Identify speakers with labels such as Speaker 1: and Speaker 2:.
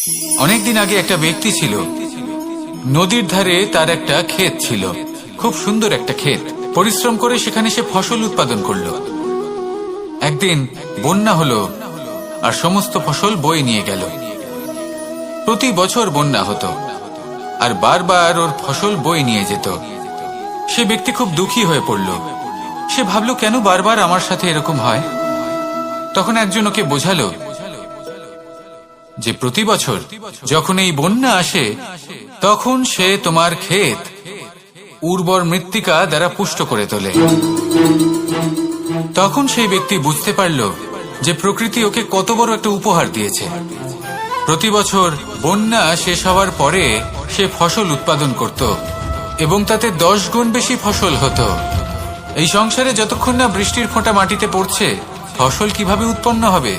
Speaker 1: অনেকদিন আগে একটা ব্যক্তি ছিল, নদীর ধারে তার একটা ক্ষেত ছিল, খুব সুন্দর একটা ক্ষেত। পরিশ্রম করে সেখানে সে ফসল উৎপাদন করলো। একদিন বন্যা হলো আর সমস্ত ফসল বয়ে নিয়ে গেল। প্রতি বছর বন্যা হতো আর বারবার ওর ফসল বয়ে নিয়ে যেত। সে ব্যক্তি খুব দুঃখী হয়ে পড়ল। সে ভাবল, কেন বারবার আমার সাথে এরকম হয়? তখন একজন ওকে বোঝালো যে প্রতি বছর যখন এই বন্যা আসে তখন সে তোমার ক্ষেত উর্বর মৃত্তিকা দ্বারা পুষ্ট করে তোলে। তখন সেই ব্যক্তি বুঝতে পারল যে প্রকৃতি ওকে কত বড় একটা উপহার দিয়েছে। প্রতি বছর বন্যা শেষ হওয়ার পরে সে ফসল উৎপাদন করত এবং তাতে 10 গুণ বেশি ফসল হতো। এই সংসারে যতক্ষণ না বৃষ্টির ফোঁটা মাটিতে পড়ছে, ফসল কিভাবে উৎপন্ন হবে?